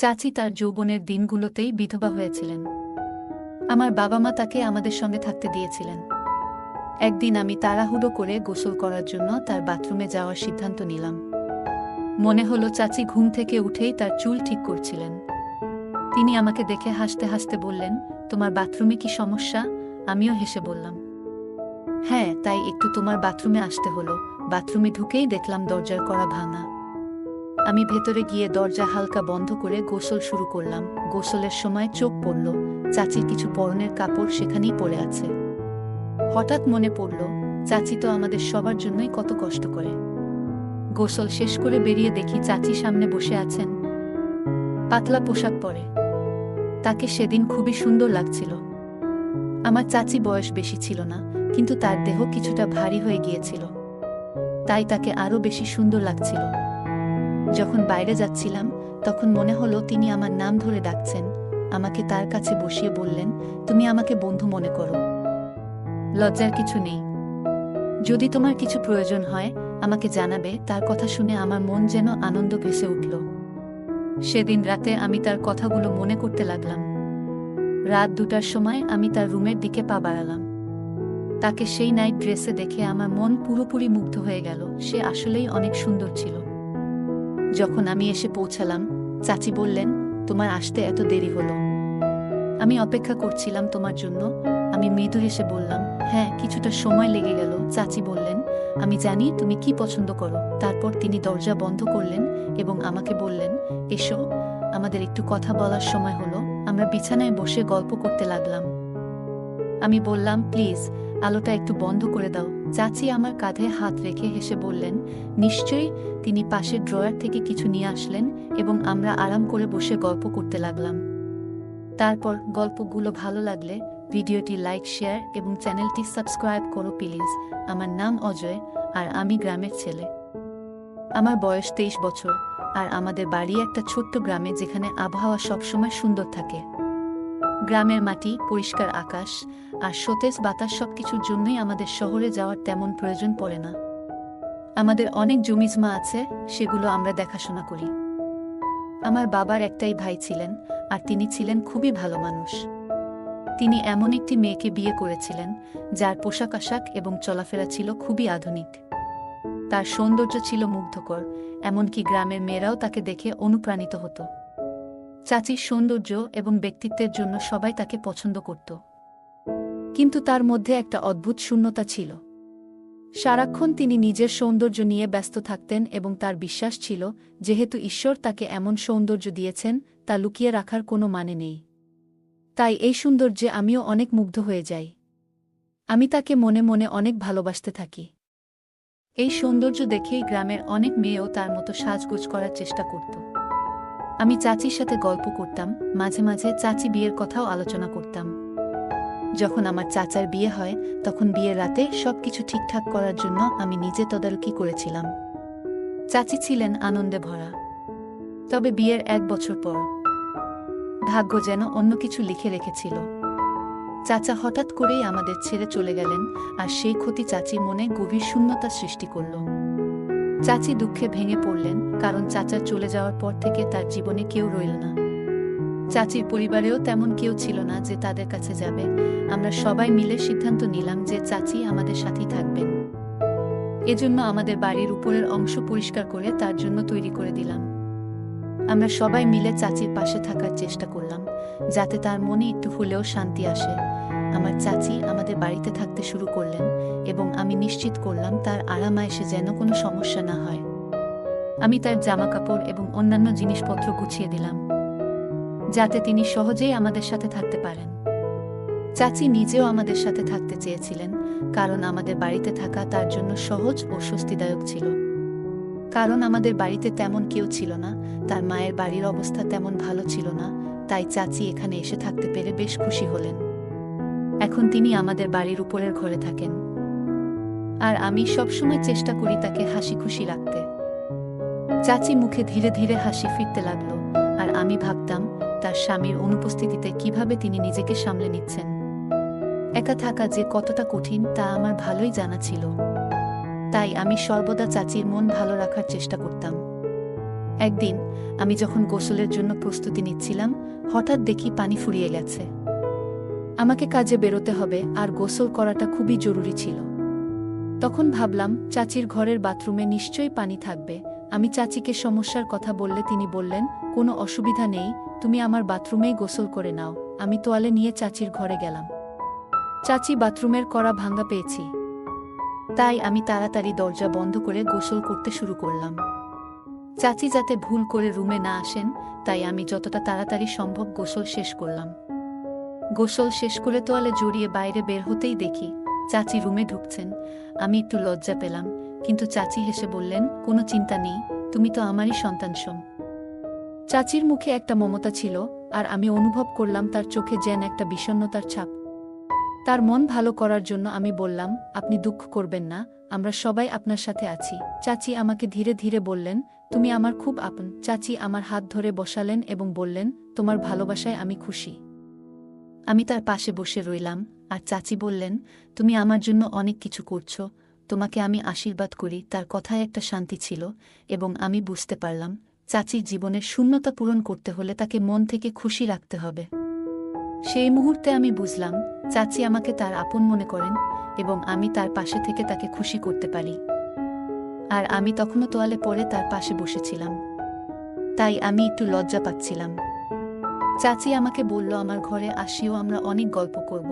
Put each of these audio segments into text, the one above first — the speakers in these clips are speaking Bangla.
চাচি তার যৌবনের দিনগুলোতেই বিধবা হয়েছিলেন। আমার বাবা মা তাকে আমাদের সঙ্গে থাকতে দিয়েছিলেন। একদিন আমি তাড়াহুড়ো করে গোসল করার জন্য তার বাথরুমে যাওয়ার সিদ্ধান্ত নিলাম। মনে হলো চাচি ঘুম থেকে উঠেই তার চুল ঠিক করছিলেন। তিনি আমাকে দেখে হাসতে হাসতে বললেন, তোমার বাথরুমে কি সমস্যা? আমিও হেসে বললাম, হ্যাঁ, তাই একটু তোমার বাথরুমে আসতে হলো। বাথরুমে ঢুকেই দেখলাম দরজার কড়া ভাঙা। আমি ভেতরে গিয়ে দরজা হালকা বন্ধ করে গোসল শুরু করলাম। গোসলের সময় চোখ পড়ল চাচির কিছু পরনের কাপড় সেখানেই পড়ে আছে। হঠাৎ মনে পড়ল, চাচি তো আমাদের সবার জন্যই কত কষ্ট করে। গোসল শেষ করে বেরিয়ে দেখি চাচি সামনে বসে আছেন, পাতলা পোশাক পরে। তাকে সেদিন খুবই সুন্দর লাগছিল। আমার চাচি বয়স বেশি ছিল না, কিন্তু তার দেহ কিছুটা ভারী হয়ে গিয়েছিল, তাই তাকে আরও বেশি সুন্দর লাগছিল। যখন বাইরে যাচ্ছিলাম তখন মনে হলো তিনি আমার নাম ধরে ডাকছেন। আমাকে তার কাছে বসিয়ে বললেন, তুমি আমাকে বন্ধু মনে করো, লজ্জার কিছু নেই। যদি তোমার কিছু প্রয়োজন হয় আমাকে জানাবে। তার কথা শুনে আমার মন যেন আনন্দ ভেসে উঠল। সেদিন রাতে আমি তার কথাগুলো মনে করতে লাগলাম। রাত 2টার সময় আমি তার রুমের দিকে পা বাড়ালাম। তাকে সেই নাইট ড্রেসে দেখে আমার মন পুরোপুরি মুগ্ধ হয়ে গেল। সে আসলেই অনেক সুন্দর ছিল। যখন আমি এসে পৌঁছালাম, চাচি বললেন, তোমার আসতে এত দেরি হলো? আমি অপেক্ষা করছিলাম তোমার জন্য। আমি মৃদু হেসে বললাম, হ্যাঁ, কিছুটা সময় লেগে গেল। চাচি বললেন, আমি জানি তুমি কি পছন্দ করো। তারপর তিনি দরজা বন্ধ করলেন এবং আমাকে বললেন, এসো, আমাদের একটু কথা বলার সময় হলো। আমরা বিছানায় বসে গল্প করতে লাগলাম। আমি বললাম, প্লিজ আলোটা একটু বন্ধ করে দাও। চাচি আমার কাঁধে হাত রেখে হেসে বললেন, নিশ্চয়ই। তিনি পাশের ড্রয়ার থেকে কিছু নিয়ে আসলেন এবং আমরা আরাম করে বসে গল্প করতে লাগলাম। তারপর গল্পগুলো ভালো লাগলে ভিডিওটি লাইক, শেয়ার এবং চ্যানেলটি সাবস্ক্রাইব করো প্লিজ। আমার নাম অজয়, আর আমি গ্রামের ছেলে। আমার বয়স 23 বছর, আর আমাদের বাড়ি একটা ছোট্ট গ্রামে, যেখানে আবহাওয়া সবসময় সুন্দর থাকে। গ্রামের মাটি, পরিষ্কার আকাশ আর সতেজ বাতাস সবকিছুর জন্যই আমাদের শহরে যাওয়ার তেমন প্রয়োজন পড়ে না। আমাদের অনেক জমিজমা আছে, সেগুলো আমরা দেখাশোনা করি। আমার বাবার একটাই ভাই ছিলেন, আর তিনি ছিলেন খুবই ভালো মানুষ। তিনি এমন একটি মেয়েকে বিয়ে করেছিলেন যার পোশাক আশাক এবং চলাফেরা ছিল খুবই আধুনিক। তার সৌন্দর্য ছিল মুগ্ধকর, এমনকি গ্রামের মেয়েরাও তাকে দেখে অনুপ্রাণিত হতো। চাচির সৌন্দর্য এবং ব্যক্তিত্বের জন্য সবাই তাকে পছন্দ করত। কিন্তু তার মধ্যে একটা অদ্ভুত শূন্যতা ছিল। সারাক্ষণ তিনি নিজের সৌন্দর্য নিয়ে ব্যস্ত থাকতেন এবং তার বিশ্বাস ছিল, যেহেতু ঈশ্বর তাকে এমন সৌন্দর্য দিয়েছেন, তা লুকিয়ে রাখার কোনো মানে নেই। তাই এই সৌন্দর্যে আমিও অনেক মুগ্ধ হয়ে যাই। আমি তাকে মনে মনে অনেক ভালোবাসতে থাকি। এই সৌন্দর্য দেখেই গ্রামের অনেক মেয়েও তার মতো সাজগোজ করার চেষ্টা করত। আমি চাচির সাথে গল্প করতাম, মাঝে মাঝে চাচি বিয়ের কথাও আলোচনা করতাম। যখন আমার চাচার বিয়ে হয় তখন বিয়ের রাতে সবকিছু ঠিকঠাক করার জন্য আমি নিজে তদারকি করেছিলাম। চাচি ছিলেন আনন্দে ভরা। তবে বিয়ের 1 বছর পর ভাগ্য যেন অন্য কিছু লিখে রেখেছিল। চাচা হঠাৎ করেই আমাদের ছেড়ে চলে গেলেন, আর সেই ক্ষতি চাচির মনে গভীর শূন্যতা সৃষ্টি করল। চাচি দুঃখে ভেঙে পড়লেন, কারণ চাচার চলে যাওয়ার পর থেকে তার জীবনে কেউ রইল না। চাচির পরিবারেও তেমন কেউ ছিল না যে তাদের কাছে যাবে। আমরা সবাই মিলে সিদ্ধান্ত নিলাম যে চাচি আমাদের সাথেই থাকবেন। এজন্য আমাদের বাড়ির উপরের অংশ পরিষ্কার করে তার জন্য তৈরি করে দিলাম। আমরা সবাই মিলে চাচির পাশে থাকার চেষ্টা করলাম, যাতে তার মনে একটু হলেও শান্তি আসে। আমার চাচি আমাদের বাড়িতে থাকতে শুরু করলেন এবং আমি নিশ্চিত করলাম তার আরাম-আয়েশে যেন কোনো সমস্যা না হয়। আমি তার জামাকাপড় এবং অন্যান্য জিনিসপত্র গুছিয়ে দিলাম, যাতে তিনি সহজেই আমাদের সাথে থাকতে পারেন। চাচি নিজেও আমাদের সাথে থাকতে চেয়েছিলেন, কারণ আমাদের বাড়িতে থাকা তার জন্য সহজ ও স্বস্তিদায়ক ছিল। কারণ আমাদের বাড়িতে তেমন কেউ ছিল না, তার মায়ের বাড়ির অবস্থা তেমন ভালো ছিল না, তাই চাচি এখানে এসে থাকতে পেরে বেশ খুশি হলেন। এখন তিনি আমাদের বাড়ির উপরের ঘরে থাকেন, আর আমি সবসময় চেষ্টা করি তাকে হাসি খুশি রাখতে। চাচি মুখে ধীরে ধীরে হাসি ফিরতে লাগলো, আর আমি ভাবতাম তার স্বামীর অনুপস্থিতিতে কিভাবে তিনি নিজেকে সামলে নিচ্ছেন। একা থাকা যে কতটা কঠিন তা আমার ভালোই জানা ছিল, তাই আমি সর্বদা চাচির মন ভালো রাখার চেষ্টা করতাম। একদিন আমি যখন গোসলের জন্য প্রস্তুতি নিচ্ছিলাম, হঠাৎ দেখি পানি ফুরিয়ে গেছে। আমাকে কাজে বেরোতে হবে আর গোসল করাটা খুবই জরুরি ছিল। তখন ভাবলাম, চাচির ঘরের বাথরুমে নিশ্চয়ই পানি থাকবে। আমি চাচিকে সমস্যার কথা বললে তিনি বললেন, কোনো অসুবিধা নেই, তুমি আমার বাথরুমেই গোসল করে নাও। আমি তোয়ালে নিয়ে চাচির ঘরে গেলাম। চাচি বাথরুমের কড়া ভাঙা পেয়েছি, তাই আমি তাড়াতাড়ি দরজা বন্ধ করে গোসল করতে শুরু করলাম। চাচি যাতে ভুল করে রুমে না আসেন, তাই আমি যতটা তাড়াতাড়ি সম্ভব গোসল শেষ করলাম। গোসল শেষ করে তোয়ালে জড়িয়ে বাইরে বের হতেই দেখি চাচি রুমে ঢুকছেন। আমি একটু লজ্জা পেলাম, কিন্তু চাচি হেসে বললেন, কোনো চিন্তা নেই, তুমি তো আমারই সন্তানসম। চাচির মুখে একটা মমতা ছিল, আর আমি অনুভব করলাম তার চোখে যেন একটা বিষণ্ণতার ছাপ। তার মন ভালো করার জন্য আমি বললাম, আপনি দুঃখ করবেন না, আমরা সবাই আপনার সাথে আছি। চাচি আমাকে ধীরে ধীরে বললেন, তুমি আমার খুব আপন। চাচি আমার হাত ধরে বসালেন এবং বললেন, তোমার ভালোবাসায় আমি খুশি। আমি তার পাশে বসে রইলাম, আর চাচি বললেন, তুমি আমার জন্য অনেক কিছু করছো, তোমাকে আমি আশীর্বাদ করি। তার কথায় একটা শান্তি ছিল, এবং আমি বুঝতে পারলাম চাচির জীবনের শূন্যতা পূরণ করতে হলে তাকে মন থেকে খুশি রাখতে হবে। সেই মুহূর্তে আমি বুঝলাম চাচি আমাকে তার আপন মনে করেন, এবং আমি তার পাশে থেকে তাকে খুশি করতে পারি। আর আমি তখনও তোয়ালে পরে তার পাশে বসেছিলাম, তাই আমি একটু লজ্জা পাচ্ছিলাম। চাচি আমাকে বলল, আমার ঘরে আসিও, আমরা অনেক গল্প করব,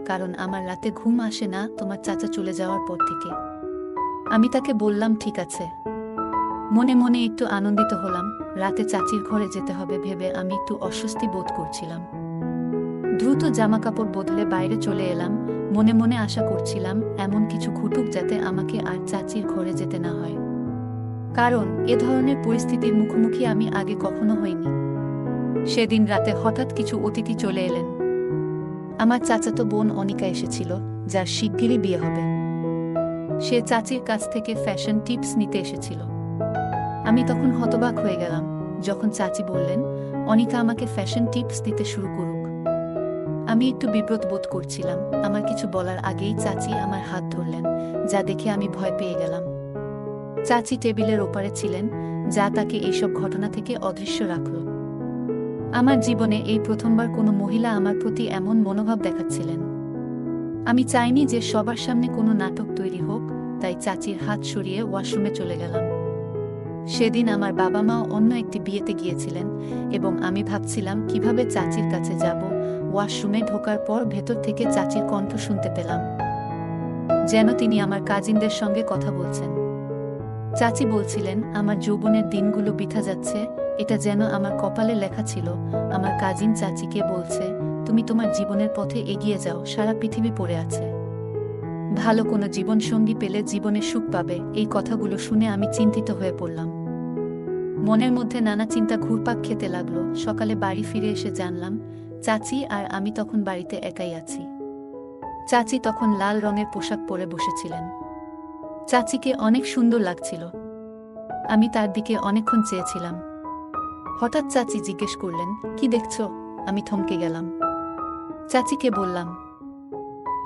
কারণ আমার রাতে ঘুম আসে না তোমার চাচা চলে যাওয়ার পর থেকে। আমি তাকে বললাম, ঠিক আছে। মনে মনে একটু আনন্দিত হলাম। রাতে চাচির ঘরে যেতে হবে ভেবে আমি একটু অস্বস্তি বোধ করছিলাম। দ্রুত জামাকাপড় বদলে বাইরে চলে এলাম। মনে মনে আশা করছিলাম এমন কিছু ঘটুক যাতে আমাকে আর চাচির ঘরে যেতে না হয়, কারণ এ ধরনের পরিস্থিতির মুখোমুখি আমি আগে কখনো হইনি। সেদিন রাতে হঠাৎ কিছু অতিথি চলে এলেন। আমার চাচাতো বোন অনিকা এসেছিল, যার শিগগিরই বিয়ে হবে। সে চাচির কাছ থেকে ফ্যাশন টিপস নিতে এসেছিল। আমি তখন হতবাক হয়ে গেলাম যখন চাচি বললেন, অনিকা আমাকে ফ্যাশন টিপস দিতে শুরু করুক। আমি একটু বিব্রত বোধ করছিলাম। আমার কিছু বলার আগেই চাচি আমার হাত ধরলেন, যা দেখে আমি ভয় পেয়ে গেলাম। চাচি টেবিলের ওপারে ছিলেন, যা তাকে এইসব ঘটনা থেকে অদৃশ্য রাখল। আমার জীবনে এই প্রথমবার কোনো মহিলা আমার প্রতি এমন মনোভাব দেখাচ্ছিলেন। আমি চাইনি যে সবার সামনে কোনো নাটক তৈরি হোক, তাই চাচির হাত সরিয়ে ওয়াশরুমে চলে গেলাম। সেদিন আমার বাবা মাও অন্য একটি বিয়েতে গিয়েছিলেন, এবং আমি ভাবছিলাম কিভাবে চাচির কাছে যাব। ওয়াশরুমে ঢোকার পর ভেতর থেকে চাচির কণ্ঠ শুনতে পেলাম, যেন তিনি আমার কাজিনদের সঙ্গে কথা বলছেন। চাচি বলছিলেন, আমার যৌবনের দিনগুলো বৃথা যাচ্ছে, এটা যেন আমার কপালে লেখা ছিল। আমার কাজিন চাচিকে বলছে, তুমি তোমার জীবনের পথে এগিয়ে যাও, সারা পৃথিবী পড়ে আছে, ভালো কোনো জীবনসঙ্গী পেলে জীবনে সুখ পাবে। এই কথাগুলো শুনে আমি চিন্তিত হয়ে পড়লাম। মনের মধ্যে নানা চিন্তা ঘুরপাক খেতে লাগলো। সকালে বাড়ি ফিরে এসে জানলাম চাচি আর আমি তখন বাড়িতে একাই আছি। চাচি তখন লাল রঙের পোশাক পরে বসেছিলেন। চাচিকে অনেক সুন্দর লাগছিল। আমি তার দিকে অনেকক্ষণ চেয়েছিলাম। হঠাৎ চাচি জিজ্ঞেস করলেন, কি দেখছো? আমি থমকে গেলাম। চাচিকে বললাম,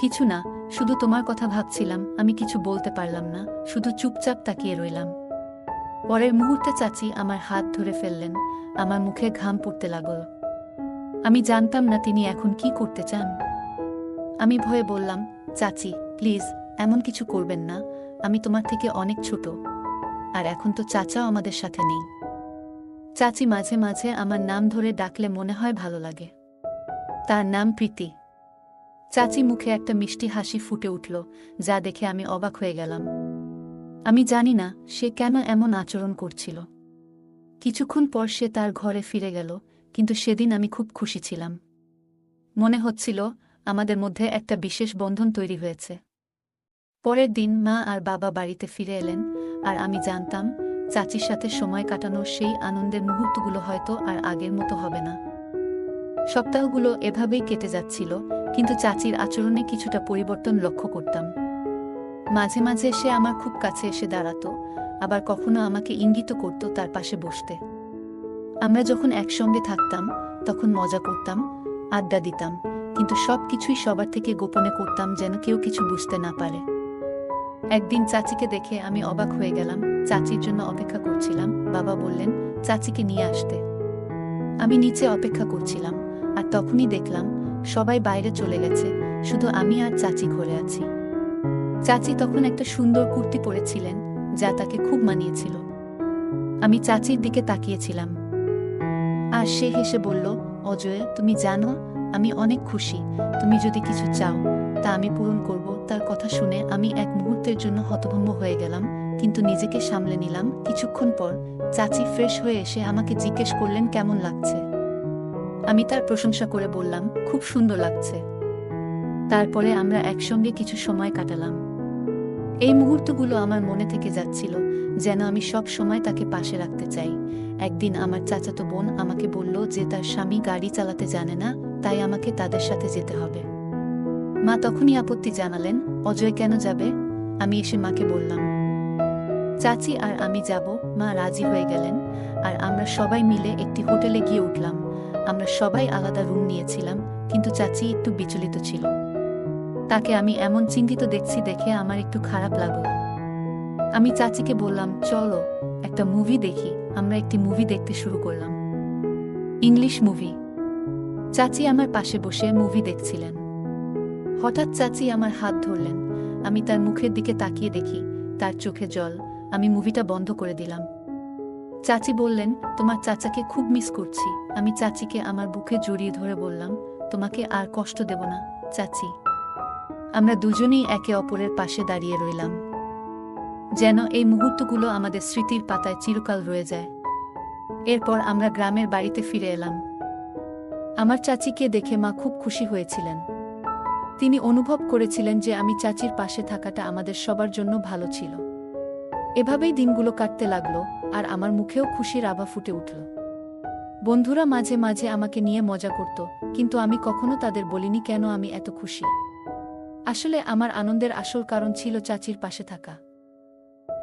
কিছু না, শুধু তোমার কথা ভাবছিলাম। আমি কিছু বলতে পারলাম না, শুধু চুপচাপ তাকিয়ে রইলাম। পরের মুহূর্তে চাচি আমার হাত ধরে ফেললেন। আমার মুখে ঘাম পড়তে লাগল। আমি জানতাম না তিনি এখন কি করতে চান। আমি ভয়ে বললাম, চাচি প্লিজ এমন কিছু করবেন না, আমি তোমার থেকে অনেক ছোট, আর এখন তো চাচাও আমাদের সাথে নেই। চাচি মাঝে মাঝে আমার নাম ধরে ডাকলে মনে হয় ভালো লাগে। তার নাম প্রীতি। চাচি মুখে একটা মিষ্টি হাসি ফুটে উঠল, যা দেখে আমি অবাক হয়ে গেলাম। আমি জানি না সে কেন এমন আচরণ করছিল। কিছুক্ষণ পর সে তার ঘরে ফিরে গেল, কিন্তু সেদিন আমি খুব খুশি ছিলাম। মনে হচ্ছিল আমাদের মধ্যে একটা বিশেষ বন্ধন তৈরি হয়েছে। পরের দিন মা আর বাবা বাড়িতে ফিরে এলেন, আর আমি জানতাম চাচির সাথে সময় কাটানোর সেই আনন্দের মুহূর্তগুলো হয়তো আর আগের মতো হবে না। সপ্তাহগুলো এভাবেই কেটে যাচ্ছিল, কিন্তু চাচির আচরণে কিছুটা পরিবর্তন লক্ষ্য করতাম। মাঝে মাঝে সে আমার খুব কাছে এসে দাঁড়াতো, আবার কখনো আমাকে ইঙ্গিত করত তার পাশে বসতে। আমরা যখন একসঙ্গে থাকতাম তখন মজা করতাম, আড্ডা দিতাম, কিন্তু সব কিছুই সবার থেকে গোপনে করতাম, যেন কেউ কিছু বুঝতে না পারে। একদিন চাচিকে দেখে আমি অবাক হয়ে গেলাম। চাচির জন্য অপেক্ষা করছিলাম। বাবা বললেন, চাচিকে নিয়ে আসতে। আমি নিচে অপেক্ষা করছিলাম, আর তখনই দেখলাম সবাই বাইরে চলে গেছে, শুধু আমি আর চাচি ঘরে আছি। চাচি তখন একটা সুন্দর কুর্তি পরেছিলেন, যা তাকে খুব মানিয়েছিল। আমি চাচির দিকে তাকিয়েছিলাম, আর সে হেসে বলল, অজয়, তুমি জানো আমি অনেক খুশি, তুমি যদি কিছু চাও তা আমি পূরণ করব। তার কথা শুনে আমি এক মুহূর্তের জন্য হতভম্ব হয়ে গেলাম, কিন্তু নিজেকে সামলে নিলাম। কিছুক্ষণ পর চাচি ফ্রেশ হয়ে এসে আমাকে জিজ্ঞেস করলেন কেমন লাগছে। আমি তার প্রশংসা করে বললাম, খুব সুন্দর লাগছে। তারপরে আমরা একসঙ্গে কিছু সময় কাটালাম। এই মুহূর্তগুলো আমার মনে থেকে যাচ্ছিল, যেন আমি সব সময় তাকে পাশে রাখতে চাই। একদিন আমার চাচাতো বোন আমাকে বলল যে তার স্বামী গাড়ি চালাতে জানে না, তাই আমাকে তাদের সাথে যেতে হবে। মা তখনই আপত্তি জানালেন, অজয় কেন যাবে? আমি এসে মাকে বললাম, চাচি আর আমি যাব। মা রাজি হয়ে গেলেন, আর আমরা সবাই মিলে একটি হোটেলে গিয়ে উঠলাম। আমরা সবাই আলাদা রুম নিয়েছিলাম, কিন্তু চাচি একটু বিচলিত ছিল। তাকে আমি এমন চিন্তিত দেখছি দেখে আমার একটু খারাপ লাগলো। আমি চাচিকে বললাম, চলো একটা মুভি দেখি। আমরা একটি মুভি দেখতে শুরু করলাম, ইংলিশ মুভি। চাচি আমার পাশে বসে মুভি দেখছিলেন। হঠাৎ চাচি আমার হাত ধরলেন। আমি তার মুখের দিকে তাকিয়ে দেখি তার চোখে জল। আমি মুভিটা বন্ধ করে দিলাম। চাচি বললেন, তোমার চাচাকে খুব মিস করছি। আমি চাচিকে আমার বুকে জড়িয়ে ধরে বললাম, তোমাকে আর কষ্ট দেব না চাচি। আমরা দুজনেই একে অপরের পাশে দাঁড়িয়ে রইলাম, যেন এই মুহূর্তগুলো আমাদের স্মৃতির পাতায় চিরকাল রয়ে যায়। এরপর আমরা গ্রামের বাড়িতে ফিরে এলাম। আমার চাচিকে দেখে মা খুব খুশি হয়েছিলেন। তিনি অনুভব করেছিলেন যে আমি চাচির পাশে থাকাটা আমাদের সবার জন্য ভালো ছিল। এভাবেই দিনগুলো কাটতে লাগলো, আর আমার মুখেও খুশির আভা ফুটে উঠল। বন্ধুরা মাঝে মাঝে আমাকে নিয়ে মজা করত, কিন্তু আমি কখনো তাদের বলিনি কেন আমি এত খুশি। আসলে আমার আনন্দের আসল কারণ ছিল চাচির পাশে থাকা।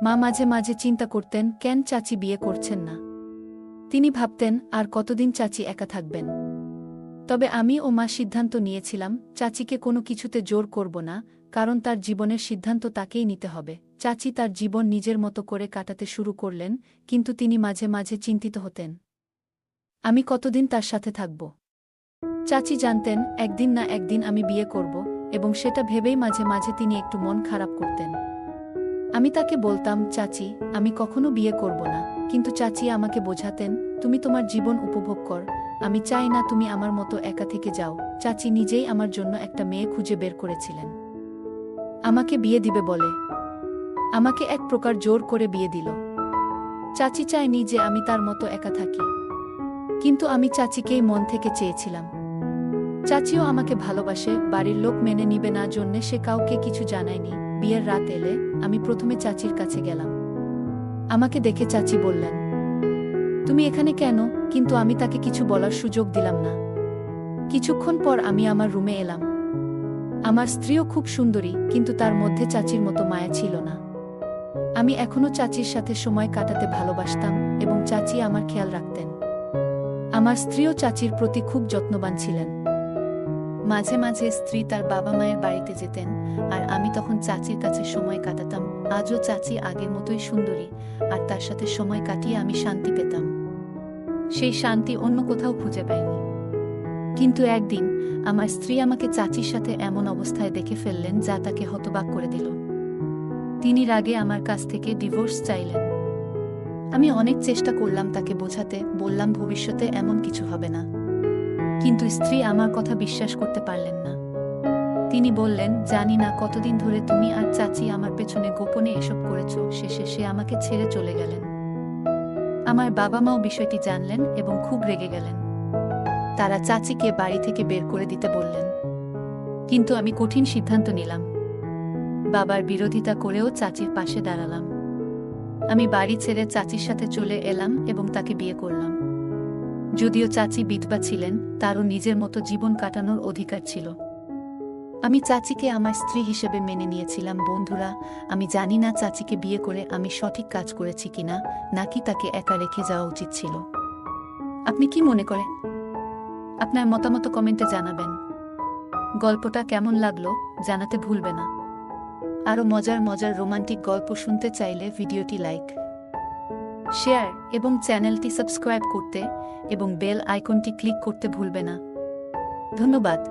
মা মাঝে মাঝে চিন্তা করতেন কেন চাচি বিয়ে করছেন না। তিনি ভাবতেন আর কতদিন চাচি একা থাকবেন। তবে আমি ও মা সিদ্ধান্ত নিয়েছিলাম চাচিকে কোনো কিছুতে জোর করব না, কারণ তার জীবনের সিদ্ধান্ত তাকেই নিতে হবে। চাচি তার জীবন নিজের মতো করে কাটাতে শুরু করলেন, কিন্তু তিনি মাঝে মাঝে চিন্তিত হতেন আমি কতদিন তার সাথে থাকব। চাচি জানতেন একদিন না একদিন আমি বিয়ে করব, এবং সেটা ভেবেই মাঝে মাঝে তিনি একটু মন খারাপ করতেন। আমি তাকে বলতাম, চাচি আমি কখনো বিয়ে করব না, কিন্তু চাচি আমাকে বোঝাতেন, তুমি তোমার জীবন উপভোগ কর, আমি চাই না তুমি আমার মতো একা থেকে যাও। চাচি নিজেই আমার জন্য একটা মেয়ে খুঁজে বের করেছিলেন, আমাকে বিয়ে দিবে বলে। আমাকে এক প্রকার জোর করে বিয়ে দিল। চাচি চায়নি যে আমি তার মতো একা থাকি, কিন্তু আমি চাচিকেই মন থেকে চেয়েছিলাম। চাচিও আমাকে ভালোবাসে, বাড়ির লোক মেনে নিবে না জন্যে সে কাউকে কিছু জানায়নি। বিয়ের রাত এলে আমি প্রথমে চাচির কাছে গেলাম। আমাকে দেখে চাচি বললেন, তুমি এখানে কেন? কিন্তু আমি তাকে কিছু বলার সুযোগ দিলাম না। কিছুক্ষণ পর আমি আমার রুমে এলাম। আমার স্ত্রীও খুব সুন্দরী, কিন্তু তার মধ্যে চাচির মতো মায়া ছিল না। আমি এখনো চাচির সাথে সময় কাটাতে ভালোবাসতাম, এবং চাচি আমার খেয়াল রাখতেন। আমার স্ত্রীও চাচির প্রতি খুব যত্নবান ছিলেন। মাঝে মাঝে স্ত্রী তার বাবা মায়ের বাড়িতে যেতেন, আর আমি তখন চাচির কাছে সময় কাটাতাম। আজও চাচি আগের মতোই সুন্দরী, আর তার সাথে সময় কাটিয়ে আমি শান্তি পেতাম। সেই শান্তি অন্য কোথাও খুঁজে পাইনি। কিন্তু একদিন আমার স্ত্রী আমাকে চাচির সাথে এমন অবস্থায় দেখে ফেললেন যা তাকে হতবাক করে দিল। তিনি রাগে আমার কাছ থেকে ডিভোর্স চাইলেন। আমি অনেক চেষ্টা করলাম তাকে বোঝাতে, বললাম ভবিষ্যতে এমন কিছু হবে না, কিন্তু স্ত্রী আমার কথা বিশ্বাস করতে পারলেন না। তিনি বললেন, জানি না কতদিন ধরে তুমি আর চাচি আমার পেছনে গোপনে এসব করেছ। শেষে সে আমাকে ছেড়ে চলে গেলেন। আমার বাবা মাও বিষয়টি জানলেন এবং খুব রেগে গেলেন। তারা চাচিকে বাড়ি থেকে বের করে দিতে বললেন, কিন্তু আমি কঠিন সিদ্ধান্ত নিলাম। বাবার বিরোধিতা করেও চাচির পাশে দাঁড়ালাম। আমি বাড়ি ছেড়ে চাচির সাথে চলে এলাম এবং তাকে বিয়ে করলাম। যদিও চাচি বিধবা ছিলেন, তারও নিজের মতো জীবন কাটানোর অধিকার ছিল। আমি চাচিকে আমার স্ত্রী হিসেবে মেনে নিয়েছিলাম। বন্ধুরা, আমি জানি না চাচিকে বিয়ে করে আমি সঠিক কাজ করেছি কিনা, নাকি তাকে একা রেখে যাওয়া উচিত ছিল। আপনি কি মনে করেন? আপনার মতামত কমেন্টে জানাবেন। গল্পটা কেমন লাগলো জানাতে ভুলবে না। আরও মজার মজার রোমান্টিক গল্প শুনতে চাইলে ভিডিওটি লাইক, শেয়ার এবং চ্যানেলটি সাবস্ক্রাইব করতে এবং বেল আইকনটি ক্লিক করতে ভুলবে না। ধন্যবাদ।